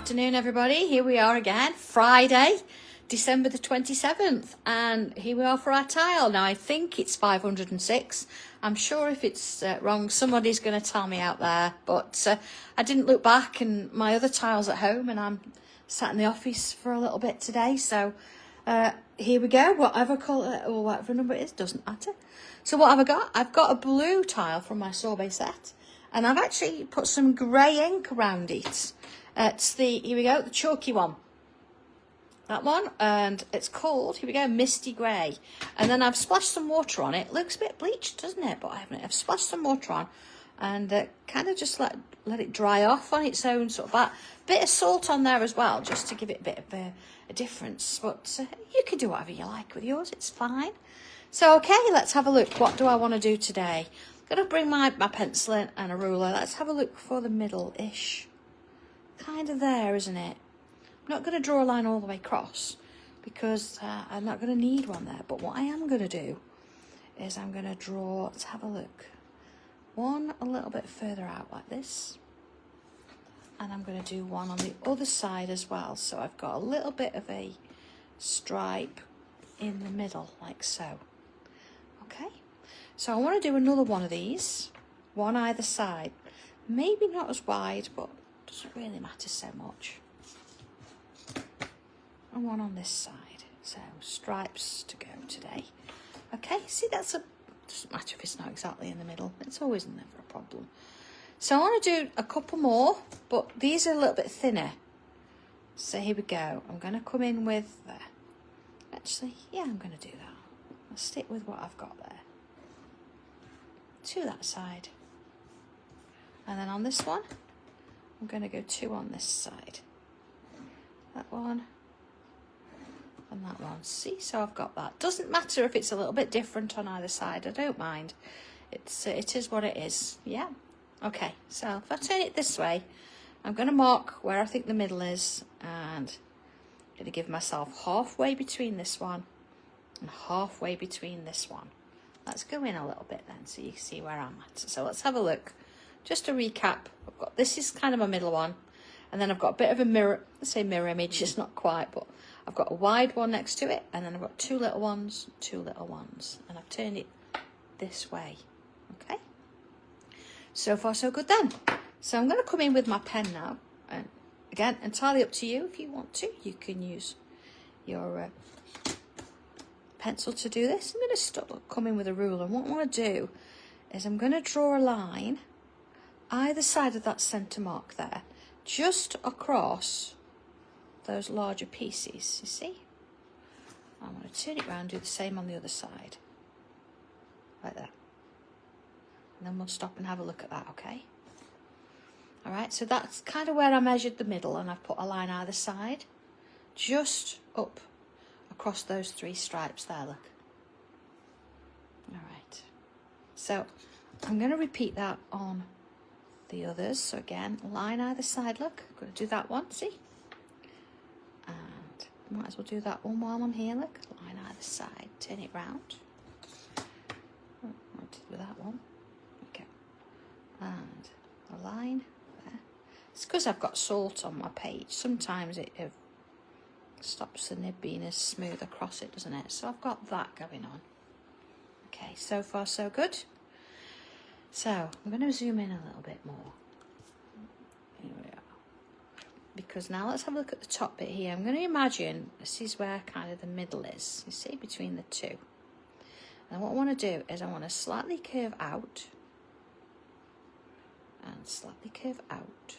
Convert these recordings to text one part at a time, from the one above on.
afternoon, everybody. Here we are again, Friday, December the 27th, and here we are for our tile. Now, I think it's 506. I'm sure if it's wrong, somebody's going to tell me out there, but I didn't look back, and my other tile's at home, and I'm sat in the office for a little bit today, so here we go. Whatever colour or whatever number it is, doesn't matter. So what have I got? I've got a blue tile from my Sorbet set, and I've actually put some grey ink around it. It's the, here we go, the chalky one. That one, and it's called, here we go, Misty Grey. And then I've splashed some water on it. Looks a bit bleached, doesn't it? But I haven't. I've splashed some water on and kind of just let it dry off on its own sort of that. Bit of salt on there as well, just to give it a bit of a difference. But you can do whatever you like with yours, it's fine. So, okay, let's have a look. What do I want to do today? I'm going to bring my pencil in and a ruler. Let's have a look for the middle-ish. Kind of there, isn't it? I'm not going to draw a line all the way across because I'm not going to need one there. But what I am going to do is I'm going to draw, let's have a look, one a little bit further out like this. And I'm going to do one on the other side as well. So I've got a little bit of a stripe in the middle like so. Okay. So I want to do another one of these, one either side. Maybe not as wide, but doesn't really matter so much. And one on this side. So stripes to go today. Okay, see that's doesn't matter if it's not exactly in the middle. It's always never a problem. So I want to do a couple more, but these are a little bit thinner. So here we go. I'm going to come in with, actually, yeah, I'm going to do that. I'll stick with what I've got there. To that side. And then on this one, I'm going to go two on this side. That one. And that one. See, so I've got that. Doesn't matter if it's a little bit different on either side. I don't mind. It is what it is. Yeah. Okay. So if I turn it this way, I'm going to mark where I think the middle is, and I'm going to give myself halfway between this one and halfway between this one. Let's go in a little bit then so you can see where I'm at. So let's have a look. Just to recap, I've got, this is kind of my middle one, and then I've got a bit of a mirror, let's say mirror image, it's not quite, but I've got a wide one next to it, and then I've got two little ones, and I've turned it this way. Okay, so far so good then. So I'm going to come in with my pen now, and again, entirely up to you. If you want to, you can use your pencil to do this. I'm going to come in with a ruler, and what I want to do is I'm going to draw a line either side of that centre mark there, just across those larger pieces, you see? I'm going to turn it around, do the same on the other side, like that. And then we'll stop and have a look at that, okay? All right, so that's kind of where I measured the middle, and I've put a line either side, just up across those three stripes there, look. All right, so I'm going to repeat that on the others. So again, line either side, look. I'm going to do that one, see? And might as well do that one while I'm here, look. Line either side, turn it round. Oh, I did with that one. Okay. And a line there. It's because I've got salt on my page. Sometimes it stops the nib being as smooth across it, doesn't it? So I've got that going on. Okay, so far so good. So I'm going to zoom in a little bit more. Here we are. Because now let's have a look at the top bit here. I'm going to imagine this is where kind of the middle is, you see, between the two. And what I want to do is I want to slightly curve out and slightly curve out.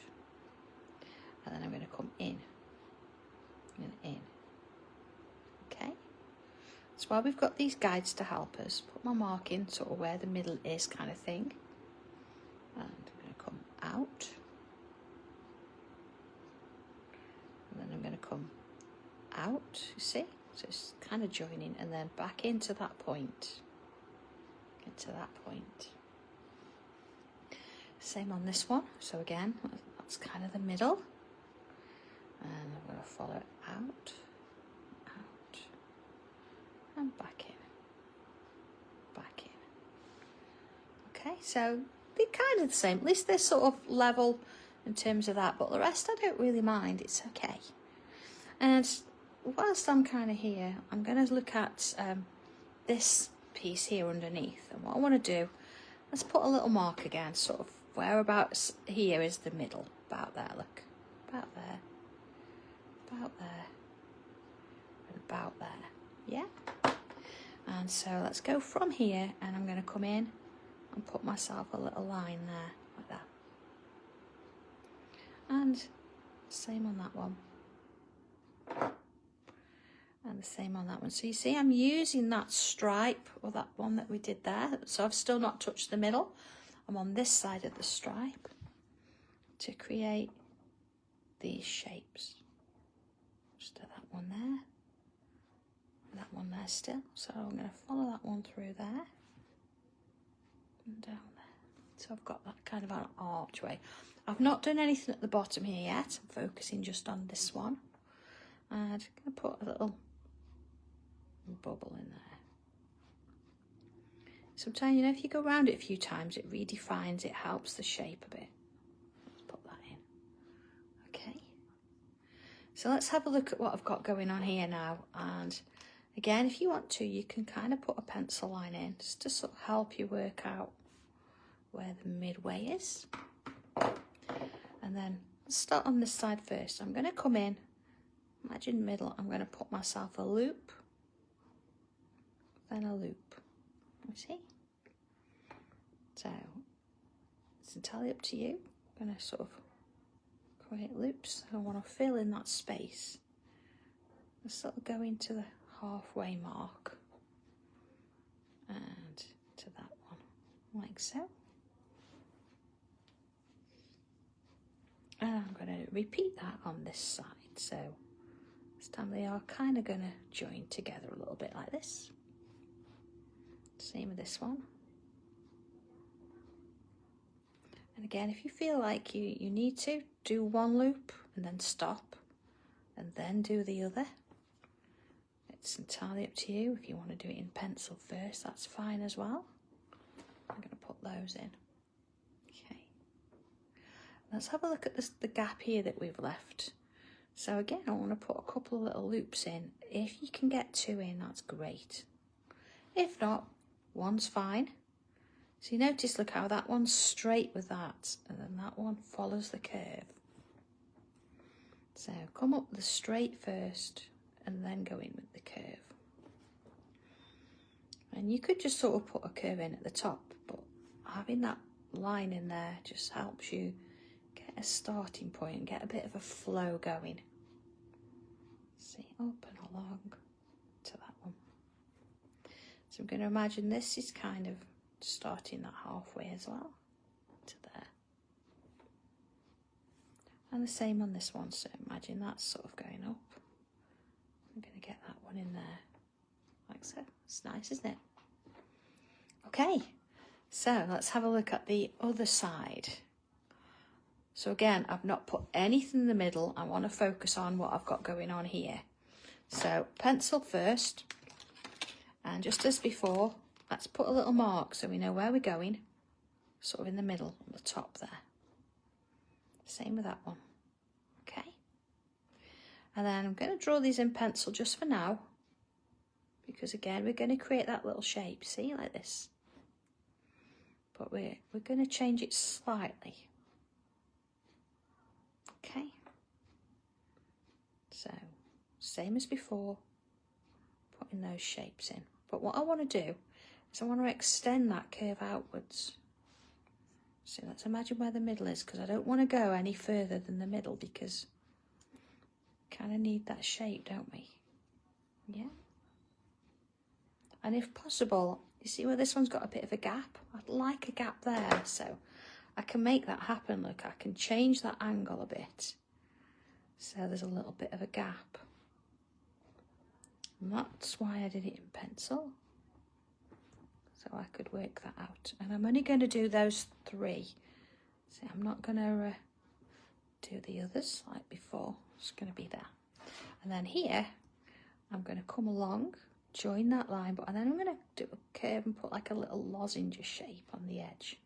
And then I'm going to come in and in. Okay? That's why we've got these guides to help us. Put my mark in sort of where the middle is kind of thing. And I'm going to come out. And then I'm going to come out, you see? So it's kind of joining, and then back into that point. Into that point. Same on this one. So again, that's kind of the middle. And I'm going to follow it out, out, and back in, back in. Okay, so they're kind of the same. At least they're sort of level in terms of that, but the rest I don't really mind, it's okay. And whilst I'm kind of here, I'm going to look at this piece here underneath, and what I want to do, let's put a little mark again, sort of whereabouts here is the middle, about there, look, about there, about there, and about there, yeah? And so let's go from here, and I'm going to come in and put myself a little line there, like that. And same on that one. And the same on that one. So you see I'm using that stripe, or that one that we did there, so I've still not touched the middle. I'm on this side of the stripe to create these shapes. Just do that one there, and that one there still. So I'm going to follow that one through there and down there. So I've got that kind of an archway. I've not done anything at the bottom here yet. I'm focusing just on this one. And I'm going to put a little bubble in there. Sometimes, you know, if you go around it a few times, it redefines, it helps the shape a bit. Let's put that in. Okay. So let's have a look at what I've got going on here now. And again, if you want to, you can kind of put a pencil line in just to sort of help you work out where the midway is. And then let's start on this side first. I'm going to come in, imagine middle, I'm going to put myself a loop, then a loop. You see? So it's entirely up to you. I'm going to sort of create loops. I want to fill in that space. I'll sort of go into the halfway mark and to that one, like so. And I'm going to repeat that on this side. So this time they are kind of going to join together a little bit like this. Same with this one. And again, if you feel like you need to, do one loop and then stop and then do the other. It's entirely up to you. If you want to do it in pencil first, that's fine as well. I'm going to put those in. Okay. Let's have a look at this, the gap here that we've left. So again, I want to put a couple of little loops in. If you can get 2 in, that's great. If not, 1's fine. So you notice, look how that one's straight with that, and then that one follows the curve. So come up the straight first, and then go in with the curve. And you could just sort of put a curve in at the top, but having that line in there just helps you get a starting point and get a bit of a flow going. See, up and along to that one. So I'm going to imagine this is kind of starting that halfway as well, to there. And the same on this one, so imagine that's sort of going up. I'm going to get that one in there, like so. It's nice, isn't it? Okay, so let's have a look at the other side. So again, I've not put anything in the middle. I want to focus on what I've got going on here. So pencil first, and just as before, let's put a little mark so we know where we're going, sort of in the middle, on the top there. Same with that one. Okay. And then I'm going to draw these in pencil just for now, because again, we're going to create that little shape, see, like this. But we're going to change it slightly. Okay. So, same as before, putting those shapes in. But what I want to do is I want to extend that curve outwards. So let's imagine where the middle is, because I don't want to go any further than the middle, because we kind of need that shape, don't we? Yeah. And if possible, you see where this one's got a bit of a gap? I'd like a gap there, so I can make that happen. Look, I can change that angle a bit, so there's a little bit of a gap. And that's why I did it in pencil, so I could work that out. And I'm only going to do those 3. See, I'm not going to do the others like before. It's going to be there. And then here, I'm going to come along, join that line, but and then I'm going to do a curve and put like a little lozenge shape on the edge.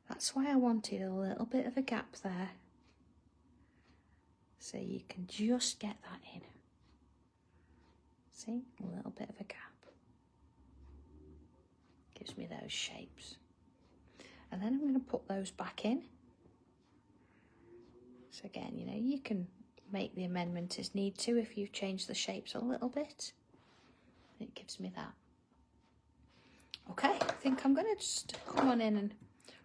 That's why I wanted a little bit of a gap there. So you can just get that in. See, a little bit of a gap. Gives me those shapes. And then I'm going to put those back in. So again, you know, you can make the amendment as need to if you've changed the shapes a little bit. It gives me that. Okay, I think I'm going to just come on in and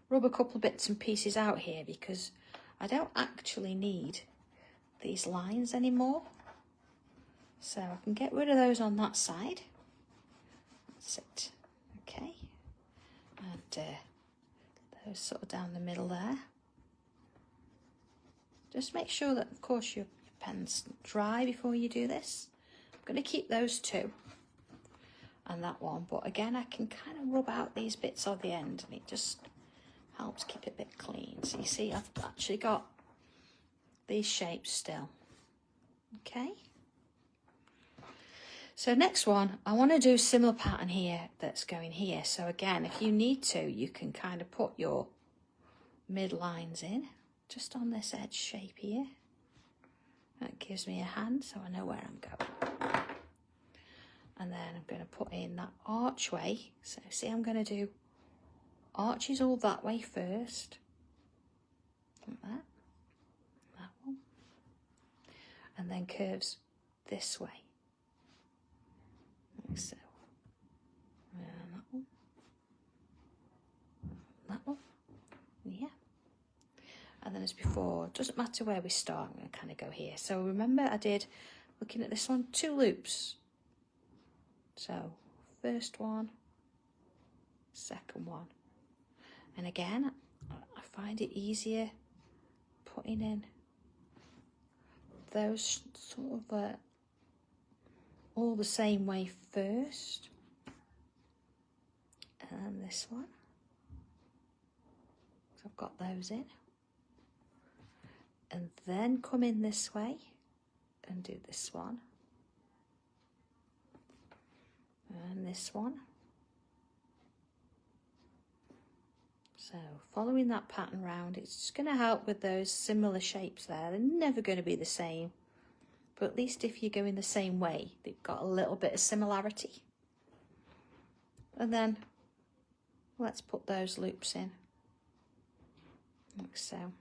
rub a couple of bits and pieces out here because I don't actually need these lines anymore. So I can get rid of those on that side. That's it. Okay. And those sort of down the middle there. Just make sure that, of course, your pen's dry before you do this. I'm going to keep those two and that one. But again, I can kind of rub out these bits on the end and it just helps keep it a bit clean. So you see, I've actually got these shapes still. Okay. So next one, I want to do a similar pattern here that's going here. So again, if you need to, you can kind of put your mid lines in just on this edge shape here. That gives me a hand so I know where I'm going. And then I'm going to put in that archway. So see, I'm going to do arches all that way first. Like that. That one. And then curves this way. Like so. And that one. That one. Yeah. And then as before, it doesn't matter where we start, I'm going to kind of go here. So remember I did, looking at this one, 2 loops. So first one, second one. And again, I find it easier putting in those sort of all the same way first. And this one. So I've got those in. And then come in this way and do this one. And this one. So following that pattern round, it's just going to help with those similar shapes there. They're never going to be the same. But at least if you're going the same way, they've got a little bit of similarity. And then let's put those loops in. Like so.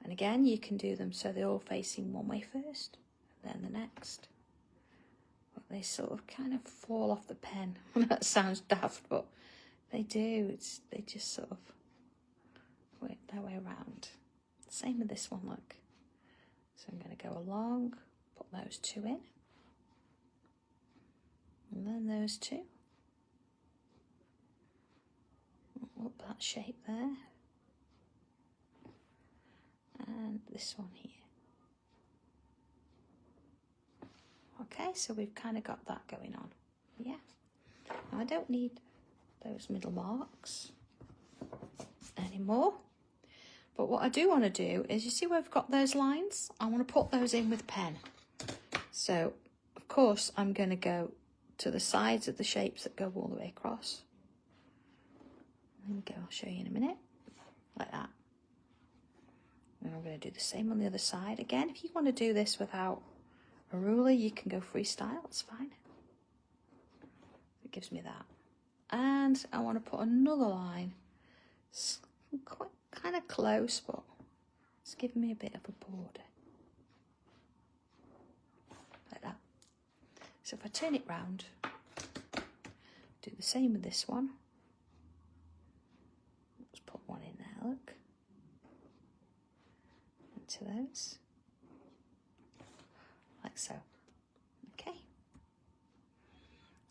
And again, you can do them so they're all facing one way first, and then the next. But they sort of kind of fall off the pen. That sounds daft, but they do. They just sort of work their way around. Same with this one, look. So I'm going to go along, put those 2 in. And then those 2. Up that shape there. And this one here. Okay, so we've kind of got that going on. Yeah. Now I don't need those middle marks anymore. But what I do want to do is, you see where we've got those lines? I want to put those in with pen. So, of course, I'm going to go to the sides of the shapes that go all the way across. There we go, I'll show you in a minute. Like that. And I'm going to do the same on the other side. Again, if you want to do this without a ruler, you can go freestyle, it's fine. It gives me that. And I want to put another line. It's quite kind of close, but it's giving me a bit of a border. Like that. So if I turn it round, do the same with this one. Let's put one in there, look. To those, like so. Okay.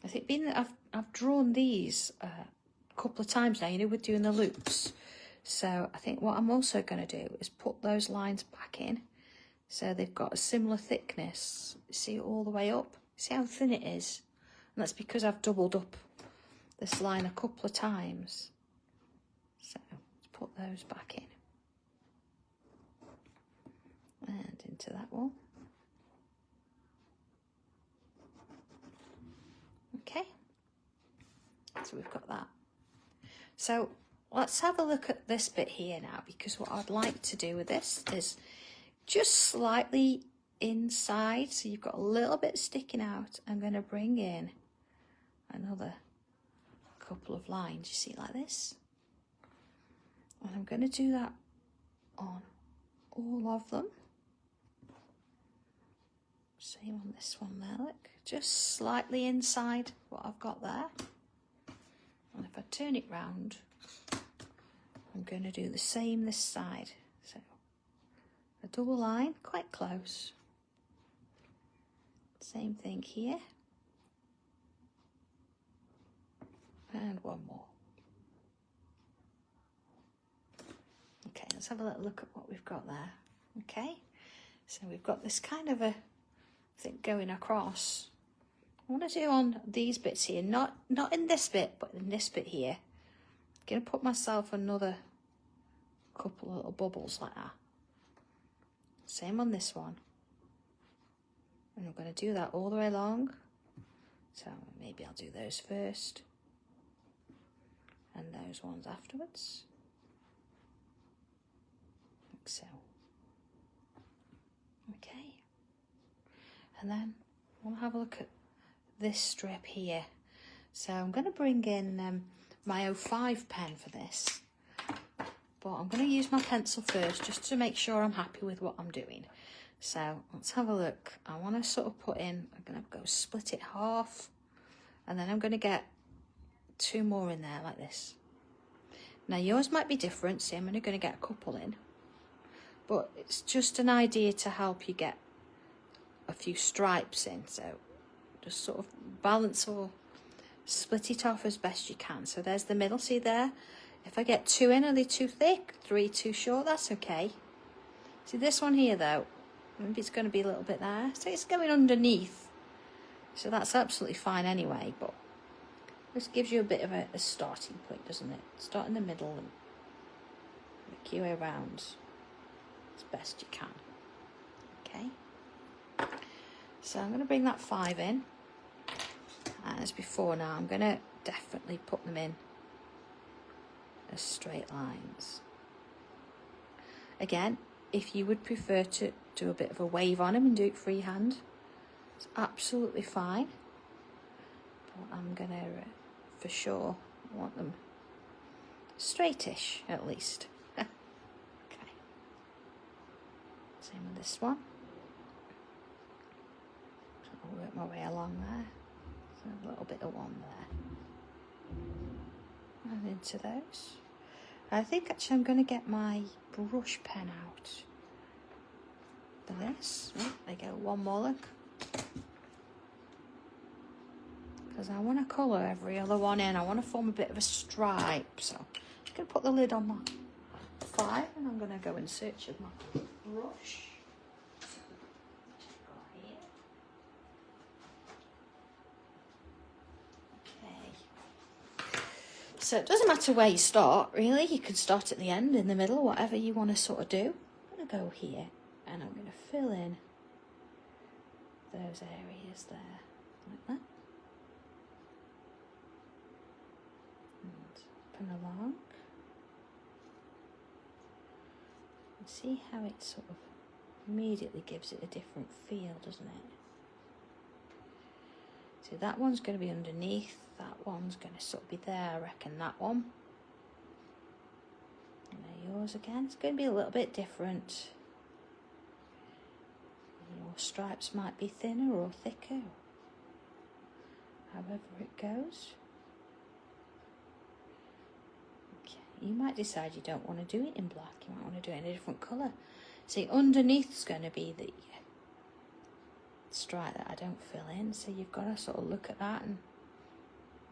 I think being that I've drawn these a couple of times now, you know, with doing the loops. So I think what I'm also going to do is put those lines back in, so they've got a similar thickness. See it all the way up. See how thin it is, and that's because I've doubled up this line a couple of times. So let's put those back in. And into that one. Okay, so we've got that. So let's have a look at this bit here now, because what I'd like to do with this is just slightly inside, so you've got a little bit sticking out. I'm going to bring in another couple of lines, you see, like this, and I'm going to do that on all of them. Same on this one there, look, just slightly inside what I've got there. And if I turn it round, I'm going to do the same this side. So a double line, quite close. Same thing here. And one more. Okay, let's have a little look at what we've got there. Okay, so we've got this kind of a thing going across. I want to do on these bits here, not in this bit, but in this bit here. I'm going to put myself another couple of little bubbles like that. Same on this one. And I'm going to do that all the way along. So maybe I'll do those first. And those ones afterwards. Like so. Okay. And then we'll have a look at this strip here. So I'm going to bring in my 05 pen for this. But I'm going to use my pencil first just to make sure I'm happy with what I'm doing. So let's have a look. I want to sort of put in, I'm going to go split it half. And then I'm going to get 2 more in there like this. Now yours might be different, see I'm only going to get a couple in, but it's just an idea to help you get a few stripes in. So just sort of balance or split it off as best you can. So there's the middle, see there? If I get 2 in, are they too thick? 3 too short? That's okay. See this one here though, maybe it's going to be a little bit there. So it's going underneath. So that's absolutely fine anyway, but this gives you a bit of a starting point, doesn't it? Start in the middle and make your way around as best you can. Okay. So I'm going to bring that 5 in. And as before now, I'm going to definitely put them in as straight lines. Again, if you would prefer to do a bit of a wave on them and do it freehand, it's absolutely fine. But I'm going to, for sure, want them straightish at least. Okay. Same with this one. So I'll work my way along there. So a little bit of one there. And into those. I think actually I'm going to get my brush pen out for this. Oh, there you go, one more look. Because I want to colour every other one in. I want to form a bit of a stripe. So I'm just going to put the lid on my 5 and I'm going to go in search of my brush. So it doesn't matter where you start, really. You can start at the end, in the middle, whatever you want to sort of do. I'm going to go here and I'm going to fill in those areas there, like that. And open along. And see how it sort of immediately gives it a different feel, doesn't it? So that one's going to be underneath, that one's going to sort of be there, I reckon, that one. And there yours again, it's going to be a little bit different. Your stripes might be thinner or thicker, however it goes. Okay, you might decide you don't want to do it in black, you might want to do it in a different colour. See, underneath is going to be the stripe that I don't fill in, so you've got to sort of look at that and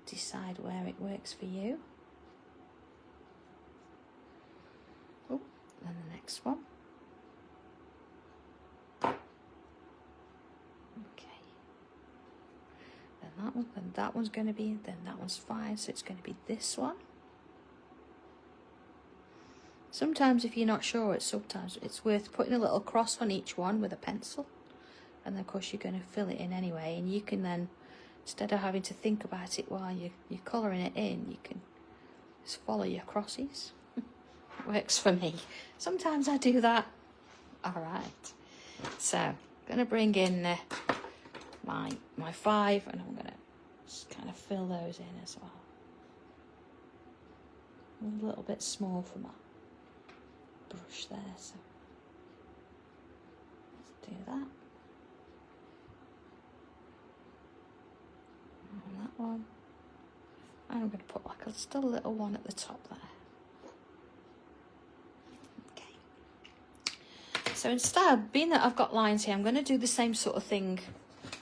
decide where it works for you. Oh, and the next one. Okay. Then that one's going to be, then that one's fine, so it's going to be this one. Sometimes if you're not sure, sometimes it's worth putting a little cross on each one with a pencil. And then of course you're going to fill it in anyway, and you can then, instead of having to think about it while you're colouring it in, you can Just follow your crosses. Works for me. Sometimes I do that. All right. So I'm going to bring in my 5, and I'm going to just kind of fill those in as well. A little bit small for my brush there, so let's do that. And that one. And I'm going to put like just a little one at the top there. Okay. So instead, being that I've got lines here, I'm going to do the same sort of thing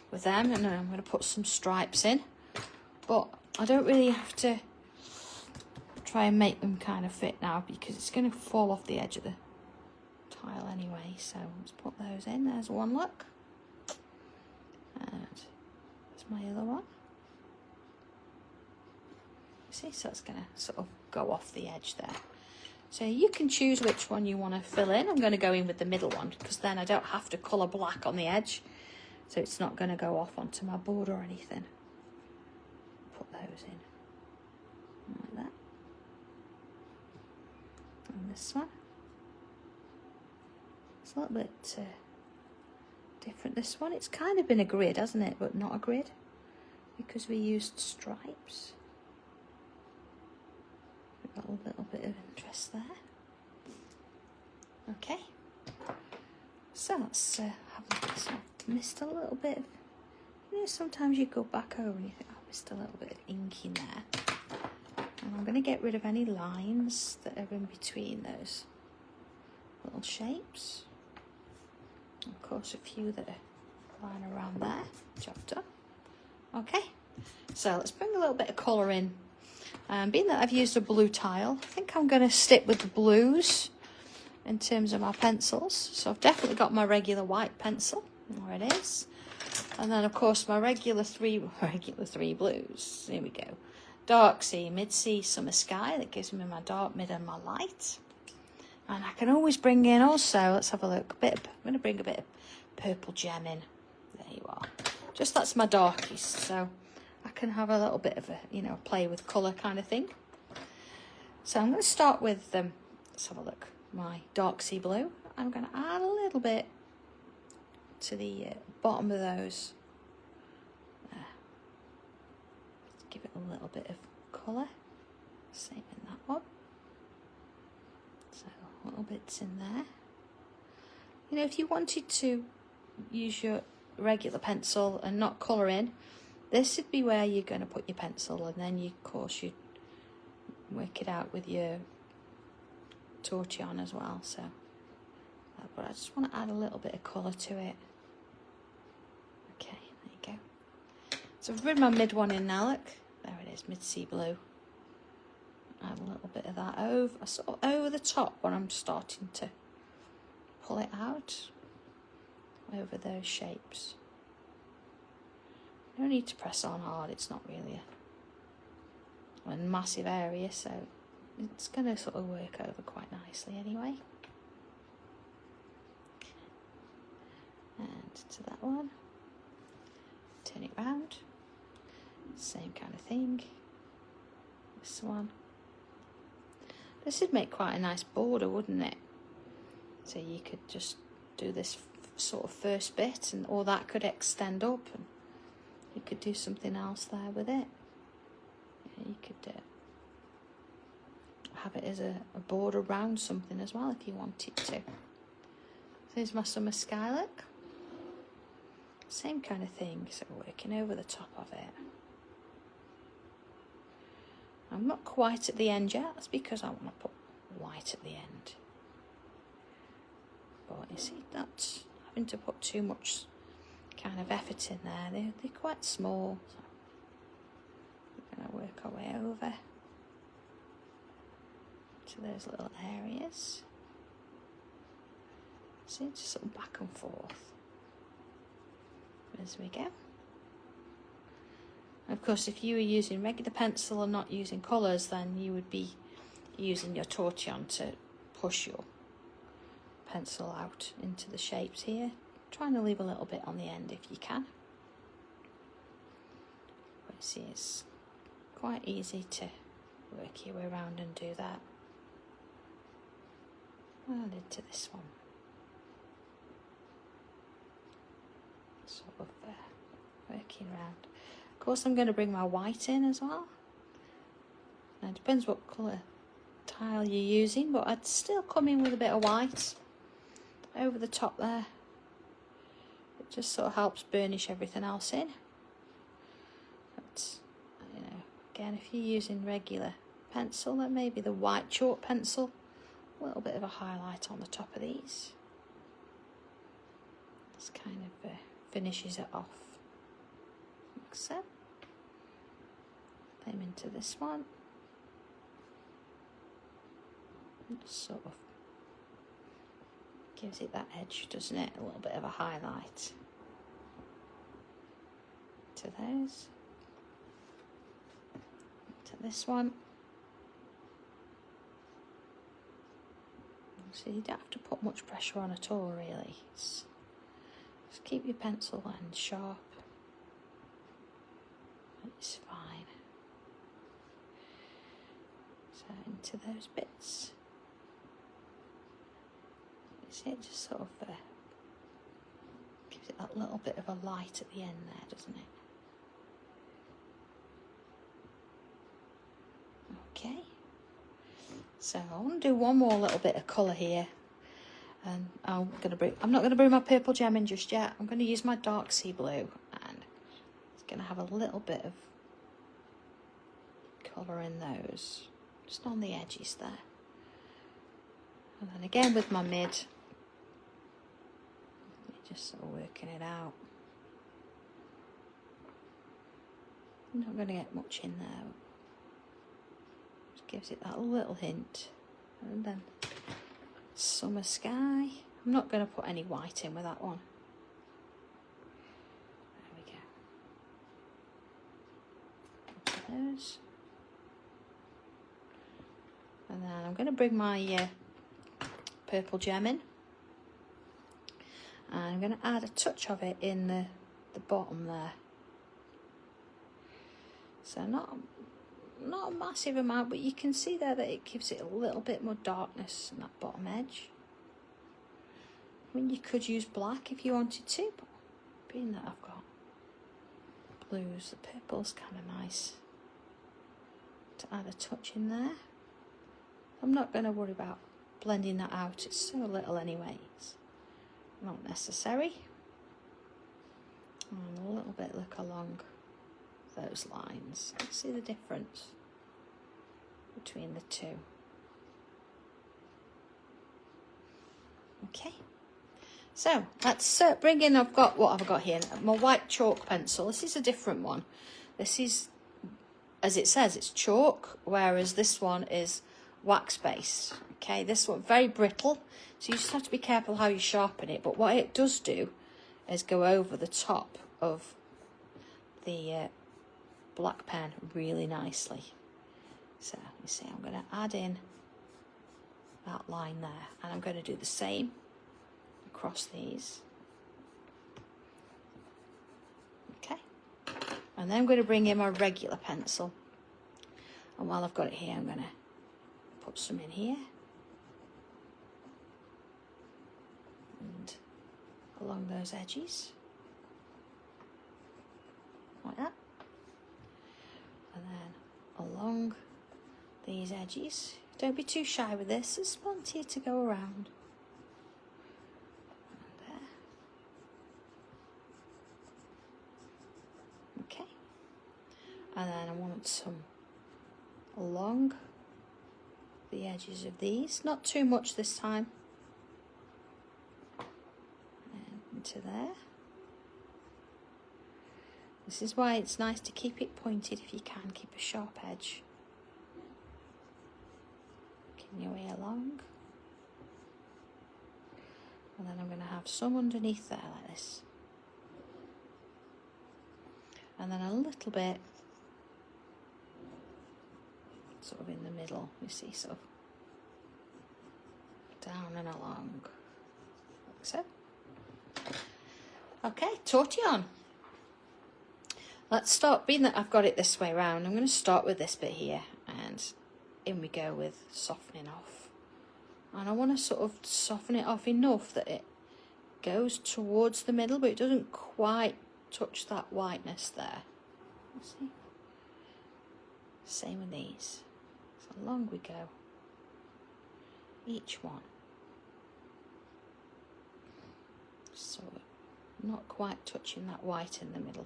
with them, and then I'm going to put some stripes in. But I don't really have to try and make them kind of fit now, because it's going to fall off the edge of the tile anyway. So let's put those in. There's one look, and there's my other one. See, so it's going to sort of go off the edge there. So you can choose which one you want to fill in. I'm going to go in with the middle one, because then I don't have to colour black on the edge, so it's not going to go off onto my board or anything. Put those in like that. And this one, it's a little bit different. This one, it's kind of been a grid, hasn't it, but not a grid, because we used stripes. We've got a little bit of interest there. Okay, so let's have a look. So I missed a little bit of, you know, sometimes you go back over and you think, oh, I missed a little bit of ink in there. And I'm going to get rid of any lines that are in between those little shapes. And of course, a few that are lying around there. Job done. Okay, so let's bring a little bit of colour in. Being that I've used a blue tile, I think I'm going to stick with the blues in terms of my pencils. So I've definitely got my regular white pencil. There it is. And then, of course, my regular three blues. Here we go. Dark sea, mid sea, summer sky. That gives me my dark, mid and my light. And I can always bring in also, let's have a look, I'm going to bring a bit of purple gem in. There you are. Just that's my darkies. So I can have a little bit of a, you know, play with colour kind of thing. So I'm going to start with, let's have a look, my dark sea blue. I'm going to add a little bit to the bottom of those. Give it a little bit of colour. Same in that one. So little bits in there. You know, if you wanted to use your regular pencil and not colour in, this would be where you're going to put your pencil, and then you, of course, you'd work it out with your Tortillon as well. So, but I just want to add a little bit of colour to it. Okay, there you go. So I've bring my mid one in now, look. There it is, mid sea blue. Add a little bit of that over, sort of over the top when I'm starting to pull it out, over those shapes. No need to press on hard, it's not really a massive area, so it's going to sort of work over quite nicely anyway. And to that one, turn it round, same kind of thing. This one. This would make quite a nice border, wouldn't it? So you could just do this sort of first bit, and or that could extend up, and you could do something else there with it. Yeah, you could have it as a border around something as well if you wanted to. So here's my summer sky look. Same kind of thing, so working over the top of it. I'm not quite at the end yet, that's because I want to put white at the end. But you see, not having to put too much kind of effort in there. They're quite small. So we're going to work our way over to those little areas. See, just sort of back and forth. As we go. Of course, if you were using regular pencil and not using colours, then you would be using your Tortillon to push your pencil out into the shapes here. Trying to leave a little bit on the end if you can. But you see, it's quite easy to work your way around and do that. And into this one. Sort of working around. Of course, I'm going to bring my white in as well. Now, it depends what colour tile you're using, but I'd still come in with a bit of white over the top there. It just sort of helps burnish everything else in. But, you know, again, if you're using regular pencil, then maybe the white chalk pencil, a little bit of a highlight on the top of these. Just kind of finishes it off. Like so. Them into this one. And just sort of gives it that edge, doesn't it? A little bit of a highlight to those. To this one. So you don't have to put much pressure on at all, really. Just keep your pencil end sharp. It's fine. So into those bits. You see, it just sort of gives it that little bit of a light at the end there, doesn't it? Okay. So I want to do one more little bit of colour here. And I'm not going to bring my purple gem in just yet. I'm going to use my dark sea blue, and it's going to have a little bit of colour in those, just on the edges there. And then again with my mid, just sort of working it out. I'm not going to get much in there. Just gives it that little hint. And then summer sky. I'm not going to put any white in with that one. There we go. Those. And then I'm going to bring my purple gem in. And I'm going to add a touch of it in the bottom there. So not a massive amount, but you can see there that it gives it a little bit more darkness in that bottom edge. I mean, you could use black if you wanted to, but being that I've got blues, the purple's kind of nice to add a touch in there. I'm not going to worry about blending that out, it's so little anyway, it's not necessary. And a little bit look along those lines. See the difference between the two. Okay, so let's bring in, what have I got here? My white chalk pencil. This is a different one. This is, as it says, it's chalk, whereas this one is wax based. Okay, this one very brittle, so you just have to be careful how you sharpen it, but what it does do is go over the top of the black pen really nicely. So you see, I'm going to add in that line there, and I'm going to do the same across these. Okay, and then I'm going to bring in my regular pencil, and while I've got it here, I'm going to put some in here and along those edges like that. And then along these edges, don't be too shy with this, there's plenty to go around. And there. Okay. And then I want some along the edges of these, not too much this time. And into there. This is why it's nice to keep it pointed if you can, keep a sharp edge. Working your way along. And then I'm going to have some underneath there like this. And then a little bit sort of in the middle, you see, sort of down and along, like so. Okay, Tortillon. Let's start, being that I've got it this way around, I'm going to start with this bit here, and in we go with softening off. And I want to sort of soften it off enough that it goes towards the middle, but it doesn't quite touch that whiteness there. See? Same with these. So along we go. Each one. So not quite touching that white in the middle.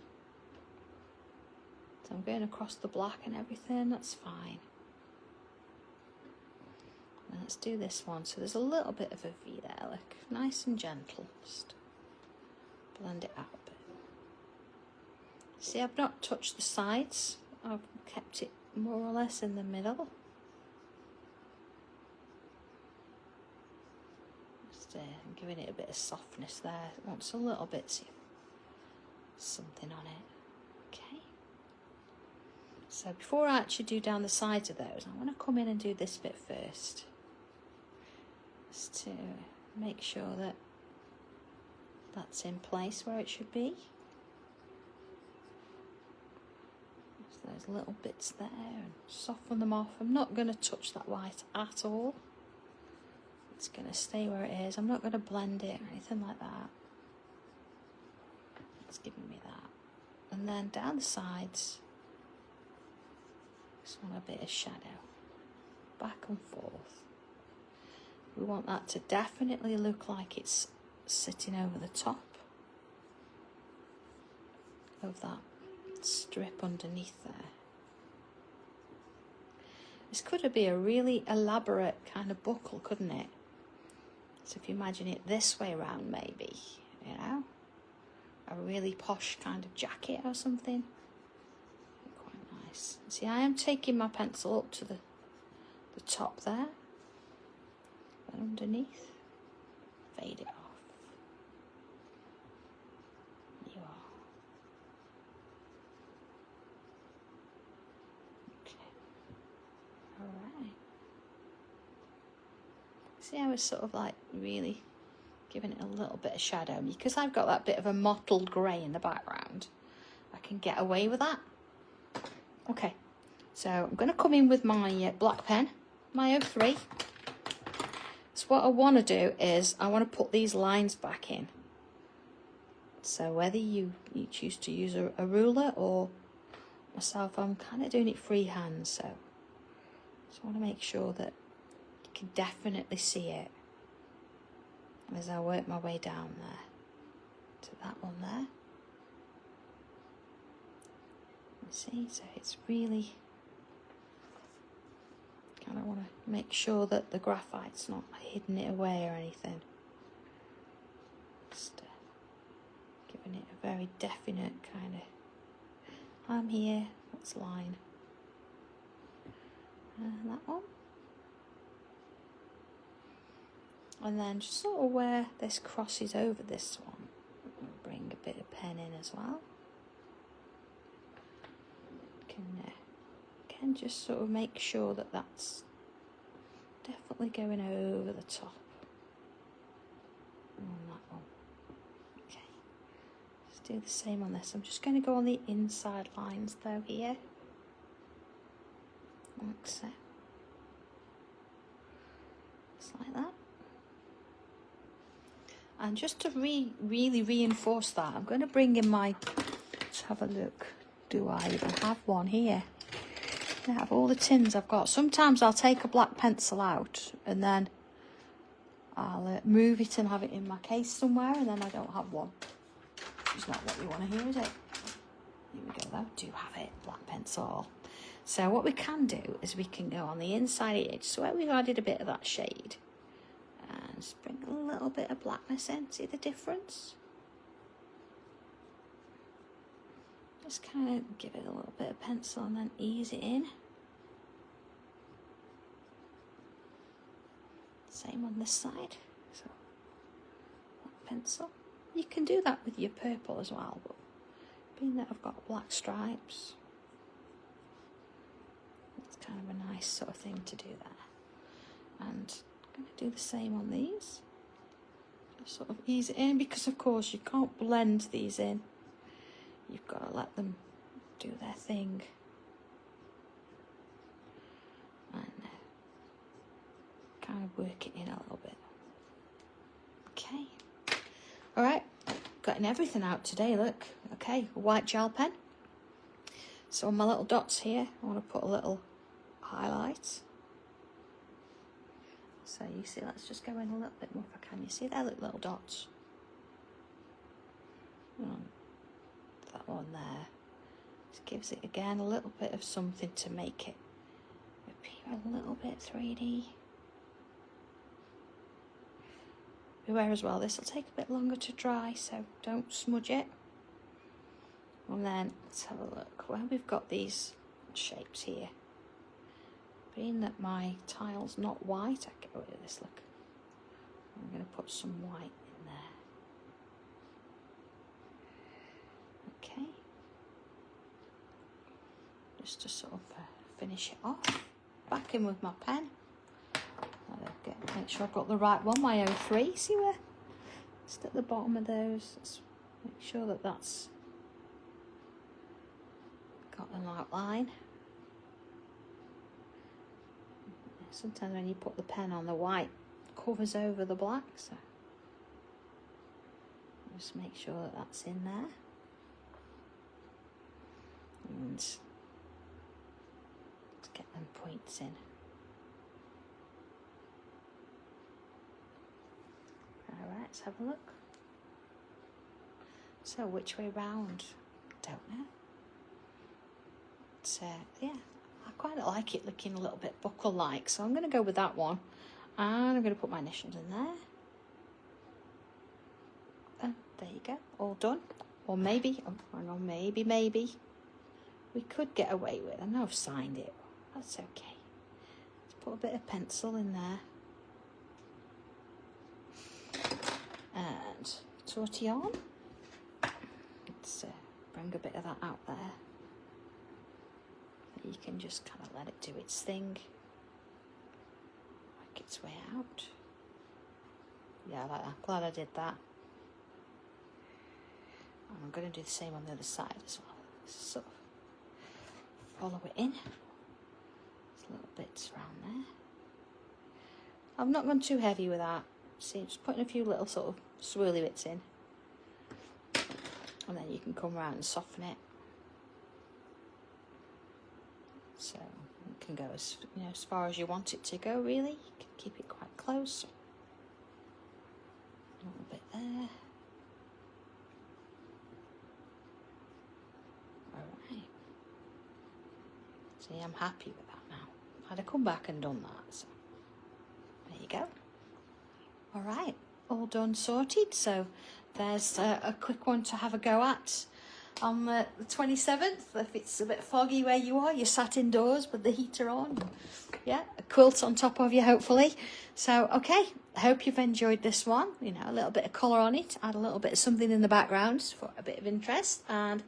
So I'm going across the black and everything, that's fine. And let's do this one. So there's a little bit of a V there, look, nice and gentle. Just blend it out a bit. See, I've not touched the sides. I've kept it more or less in the middle. Just giving it a bit of softness there. It wants a little bit, see, something on it. Okay. So before I actually do down the sides of those, I want to come in and do this bit first. Just to make sure that that's in place where it should be. Just those little bits there and soften them off. I'm not going to touch that white at all. It's going to stay where it is. I'm not going to blend it or anything like that. It's giving me that. And then down the sides, just want a bit of shadow. Back and forth. We want that to definitely look like it's sitting over the top of that strip underneath there. This could be a really elaborate kind of buckle, couldn't it? So if you imagine it this way around, maybe, you know, a really posh kind of jacket or something. Quite nice. See, I am taking my pencil up to the top there. And underneath, fade it off. You are. Okay. Alright. See how it's sort of like really giving it a little bit of shadow. Because I've got that bit of a mottled grey in the background, I can get away with that. Okay, so I'm going to come in with my black pen, my 03. So what I want to do is I want to put these lines back in. So whether you choose to use a ruler or myself, I'm kind of doing it freehand. So just want to make sure that you can definitely see it as I work my way down there to that one there. You see, so it's really kind of want to make sure that the graphite's not hidden it away or anything. Just giving it a very definite kind of, I'm here, that's line. And that one. And then just sort of where this crosses over this one, bring a bit of pen in as well. Can just sort of make sure that that's definitely going over the top on that one. Okay, just do the same on this. I'm just going to go on the inside lines though here, like so, just like that. And just to really reinforce that, I'm going to bring in my, let's have a look, do I even have one here? I have all the tins I've got. Sometimes I'll take a black pencil out and then I'll move it and have it in my case somewhere, and then I don't have one. Which is not what we want to hear, is it? Here we go though, do have it, black pencil. So what we can do is we can go on the inside edge, so where we've added a bit of that shade, and just bring a little bit of blackness in. See the difference? Just kind of give it a little bit of pencil and then ease it in. Same on this side. So, black pencil. You can do that with your purple as well, but being that I've got black stripes, it's kind of a nice sort of thing to do there. And I'm going to do the same on these. Just sort of ease it in, because of course you can't blend these in. You've got to let them do their thing. And kind of work it in a little bit. Okay. All right. Gotten everything out today, look. Okay, a white gel pen. So on my little dots here, I want to put a little highlight. So you see, let's just go in a little bit more if I can. You see there, look, little dots. That one there. Just gives it again a little bit of something to make it appear a little bit 3D. Beware as well, this will take a bit longer to dry, so don't smudge it. And then let's have a look where we've got these shapes here. Being that my tile's not white, I get rid of this, look. I'm going to put some white in there. Okay. Just to sort of finish it off. Back in with my pen. Make sure I've got the right one, my 03. See where? Just at the bottom of those. Let's make sure that that's got an outline. Sometimes when you put the pen on, the white covers over the black, so just make sure that that's in there. And let's get them points in. Alright, let's have a look. So which way round? Don't know. It's, yeah, I quite like it looking a little bit buckle-like, so I'm going to go with that one. And I'm going to put my initials in there. And there you go, all done. Or maybe, oh, hang on, maybe we could get away with. I know I've signed it. That's okay. Let's put a bit of pencil in there. And Tortillon. Let's bring a bit of that out there. You can just kind of let it do its thing. Work its way out. Yeah, I like that. Glad I did that. And I'm going to do the same on the other side as well. Sort of follow it in. There's little bits around there. I've not gone too heavy with that. See, just putting a few little sort of swirly bits in. And then you can come around and soften it. So it can go as as far as you want it to go, really. You can keep it quite close. A little bit there. Alright. See, I'm happy with that now. I'd have come back and done that, so there you go. Alright, all done, sorted. So there's a quick one to have a go at. On the 27th, if it's a bit foggy where you are, you're sat indoors with the heater on. Yeah, a quilt on top of you, hopefully. So, okay, I hope you've enjoyed this one. A little bit of colour on it, add a little bit of something in the background for a bit of interest, and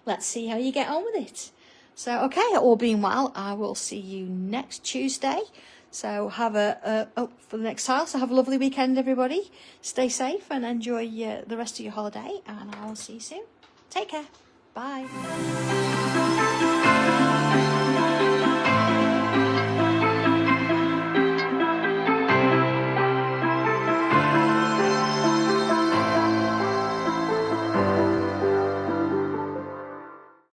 let's see how you get on with it. So, okay, all being well, I will see you next Tuesday. So have for the next tile, so have a lovely weekend, everybody. Stay safe and enjoy the rest of your holiday, and I will see you soon. Take care. Bye.